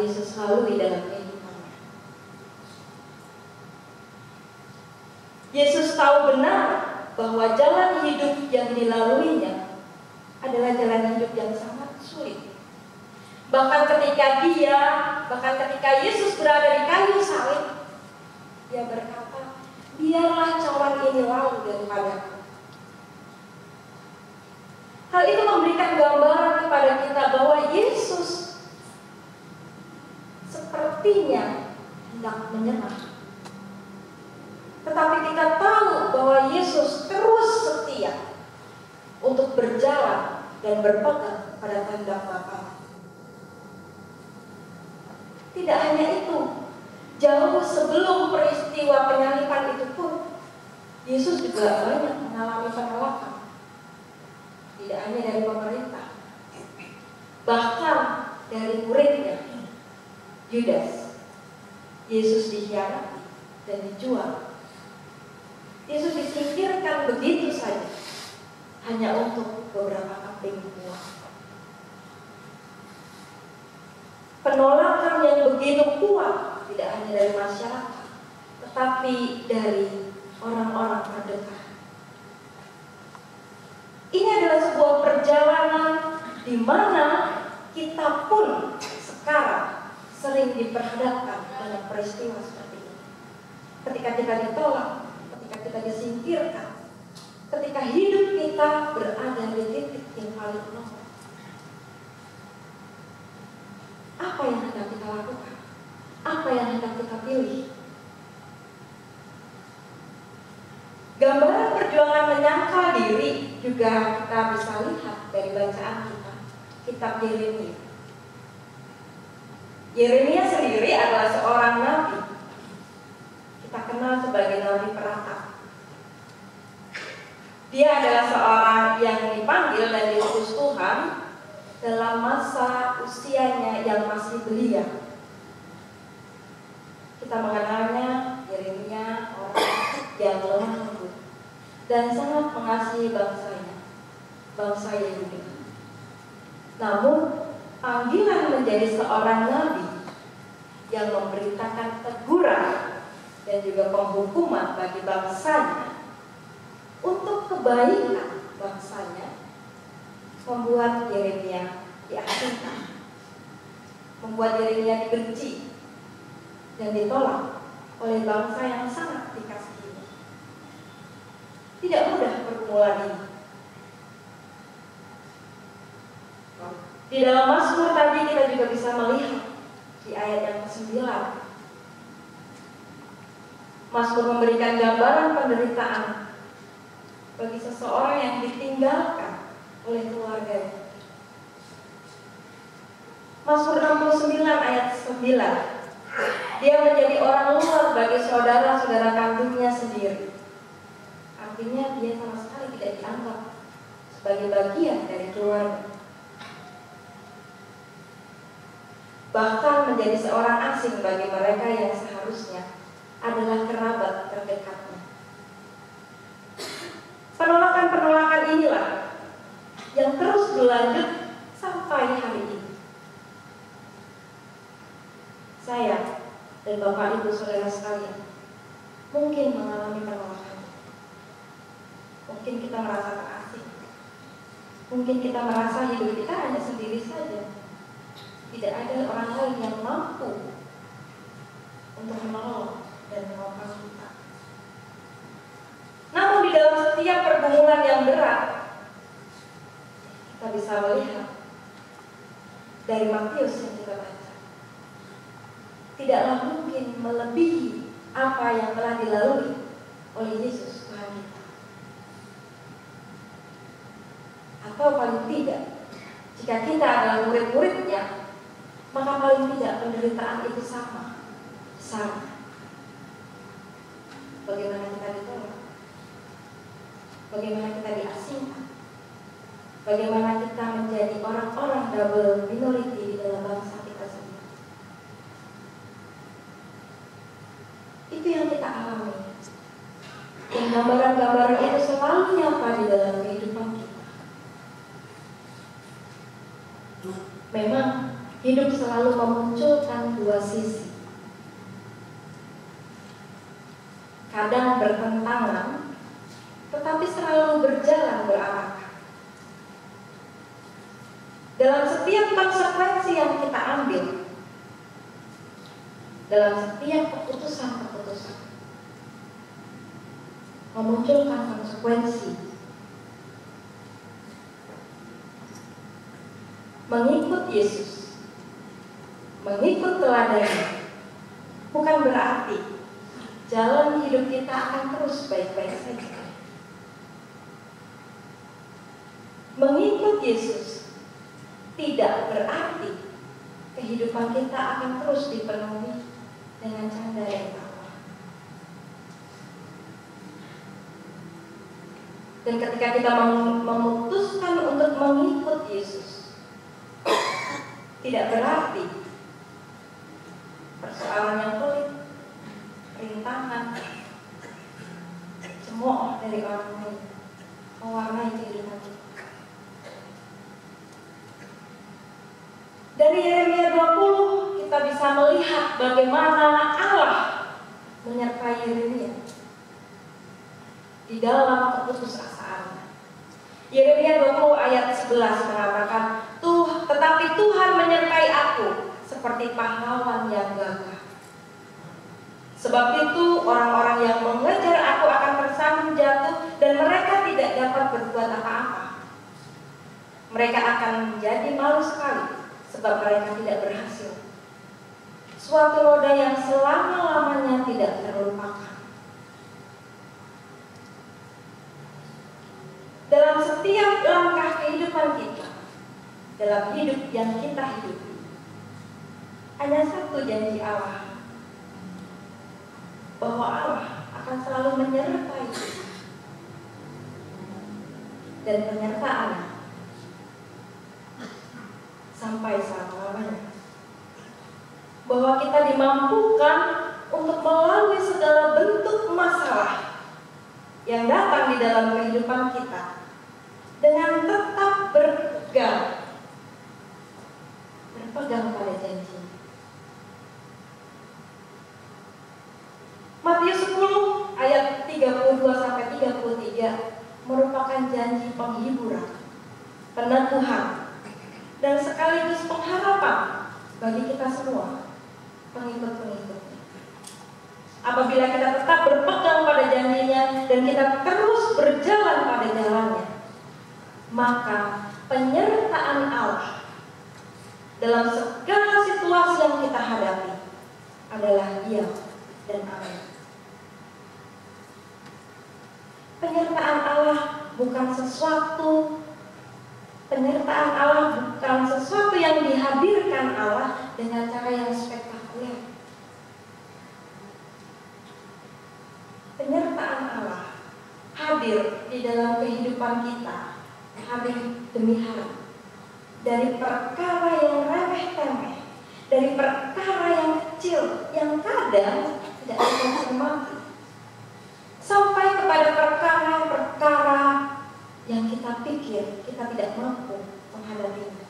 Yesus lalui dalam kehidupannya. Yesus tahu benar bahwa jalan hidup yang dilaluinya adalah jalan hidup yang sangat sulit. Bahkan ketika Yesus berada di kayu salib, dia berkata, biarlah cawan ini lalu daripadaku. Hal itu memberikan gambaran kepada kita bahwa Yesus sepertinya hendak menyerah. Tetapi kita tahu bahwa Yesus terus setia untuk berjalan dan berpegang pada kehendak Bapa. Tidak hanya itu, jauh sebelum peristiwa penyaliban itu pun, Yesus juga banyak mengalami penolakan. Tidak hanya dari pemerintah, bahkan dari muridnya, Yudas. Yesus dikhianati dan dijual. Yesus disingkirkan begitu saja, hanya untuk beberapa keping uang. Penolakan yang begitu kuat tidak hanya dari masyarakat, tetapi dari orang-orang terdekat. Ini adalah sebuah perjalanan di mana kita pun sekarang sering diperhadapkan dengan peristiwa seperti ini. Ketika kita ditolak, ketika kita disingkirkan, ketika hidup kita berada di titik yang paling lemah. Apa yang hendak kita lakukan? Apa yang hendak kita pilih? Gambaran perjuangan menyangkal diri juga kita bisa lihat dari bacaan kita, kitab Yeremia. Yeremia sendiri adalah seorang nabi. Kita kenal sebagai nabi peratap. Dia adalah seorang yang dipanggil dan diutus Tuhan dalam masa usianya yang masih belia. Kita mengenalnya Yeremia orang yang lemah lembut dan sangat mengasihi bangsanya, bangsa Yehuda. Namun panggilan menjadi seorang nabi yang memberitakan teguran dan juga penghukuman bagi bangsanya untuk kebaikan bangsanya membuat Yeremia diasingkan, membuat Yeremia dibenci dan ditolak oleh bangsa yang sangat dikasihi. Tidak mudah pergumulan ini. Di dalam Mazmur tadi kita juga bisa melihat di ayat yang ke-9, Mazmur memberikan gambaran penderitaan bagi seseorang yang ditinggalkan oleh keluarganya. Mazmur 69 ayat 9, dia menjadi orang luar bagi saudara-saudara kandungnya sendiri. Artinya dia sama sekali tidak dianggap sebagai bagian dari keluarga. Bahkan menjadi seorang asing bagi mereka yang seharusnya adalah kerabat terdekatnya. Penolakan-penolakan inilah yang terus berlanjut sampai hari ini. Saya dan Bapak Ibu Saudara sekalian mungkin mengalami penolakan. Mungkin kita merasa terasing. Mungkin kita merasa hidup kita hanya sendiri saja. Tidak ada orang lain yang mampu untuk menolong dan menopang kita. Namun di dalam setiap pergumulan yang berat, kita bisa melihat dari Matius yang kita baca, tidaklah mungkin melebihi apa yang telah dilalui oleh Yesus Tuhan kita. Atau paling tidak, jika kita adalah murid-muridnya, maka paling tidak penderitaan itu sama. Bagaimana kita ditolak, bagaimana kita diasingkan, bagaimana kita menjadi orang-orang double minority di dalam bangsa kita sendiri. Itu yang kita alami. Dan gambaran-gambaran itu selalu nyata di dalam kehidupan kita. Memang hidup selalu memunculkan kadang bertentangan, tetapi selalu berjalan berarak. Dalam setiap konsekuensi yang kita ambil, dalam setiap keputusan-keputusan, memunculkan konsekuensi. Mengikut Yesus, mengikut teladannya, bukan berarti jalan hidup kita akan terus baik-baik saja. Mengikut Yesus tidak berarti kehidupan kita akan terus dipenuhi dengan canda dan tawa. Dan ketika kita memutuskan untuk mengikut Yesus, tidak berarti persoalan yang pelik, rintangan, cemooh dari orang lain mewarnai kehidupan kita. Dari Yeremia 20 kita bisa melihat bagaimana Allah menyertai Yeremia di dalam keputusasaannya. Yeremia 20 ayat 11 mengatakan, tetapi Tuhan menyertai aku seperti pahlawan yang gagah. Sebab itu orang-orang yang mengejar aku akan tersandung jatuh dan mereka tidak dapat berbuat apa-apa. Mereka akan menjadi malu sekali sebab mereka tidak berhasil. Suatu noda yang selama-lamanya tidak terlupakan. Dalam setiap langkah kehidupan kita, dalam hidup yang kita hidupi, hanya satu janji Allah, bahwa Allah akan selalu menyertai kita. Dan penyertaan sampai selama-lamanya. Bahwa kita dimampukan untuk melalui segala bentuk masalah yang datang di dalam kehidupan kita dengan tetap berpegang pada janji. Matius 10 ayat 32-33 merupakan janji penghiburan, peneguhan, dan sekaligus pengharapan bagi kita semua, pengikut-pengikutnya. Apabila kita tetap berpegang pada janjinya dan kita terus berjalan pada jalannya, maka penyertaan Allah dalam segala situasi yang kita hadapi adalah diam dan aman. Penyertaan Allah bukan sesuatu yang dihadirkan Allah dengan cara yang spektakuler. Penyertaan Allah hadir di dalam kehidupan kita hari demi hari. Dari perkara yang remeh-temeh, dari perkara yang kecil yang kadang tidak kita cermati, sampai kepada perkara-perkara yang kita pikir kita tidak mampu menghadapinya.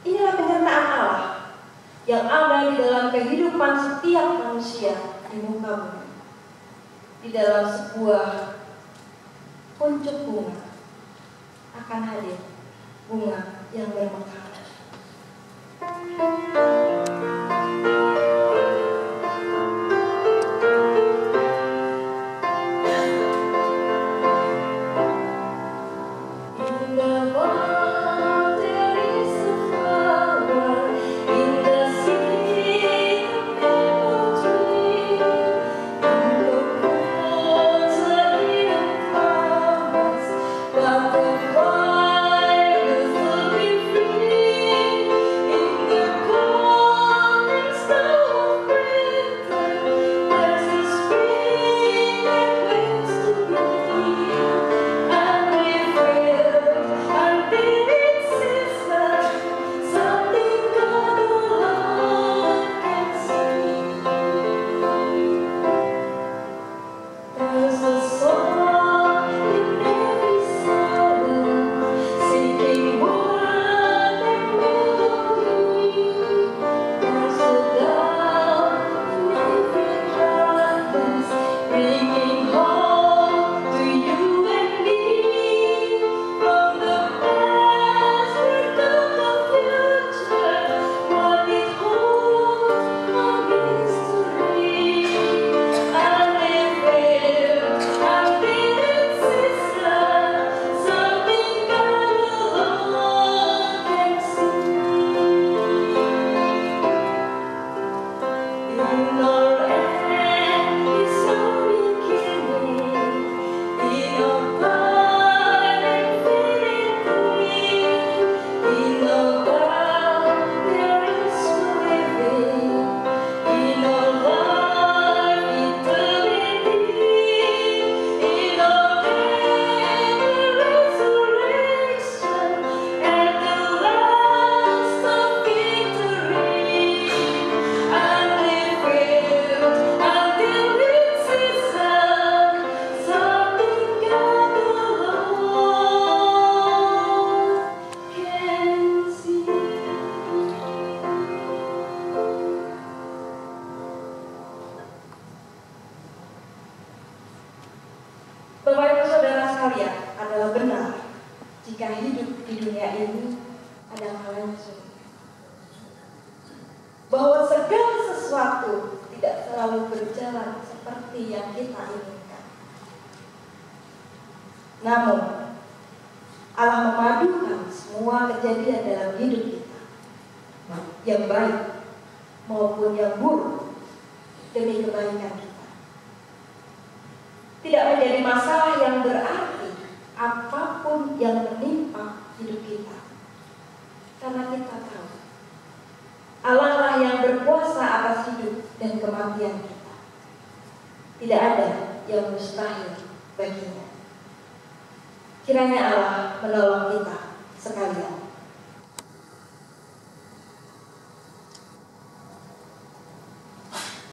Inilah penyertaan Allah yang ada di dalam kehidupan setiap manusia di muka bumi. Di dalam sebuah kuncup bunga akan hadir bunga yang bermekar. Oh bahwa segala sesuatu tidak selalu berjalan seperti yang kita inginkan. Namun, Allah memadukan semua kejadian dalam hidup kita, yang baik maupun yang buruk, demi kebaikan kita. Tidak menjadi masalah yang berarti apapun yang menimpa hidup kita, karena kita tahu Allah lah yang berkuasa atas hidup dan kematian kita. Tidak ada yang mustahil baginya. Kiranya Allah menolong kita sekalian.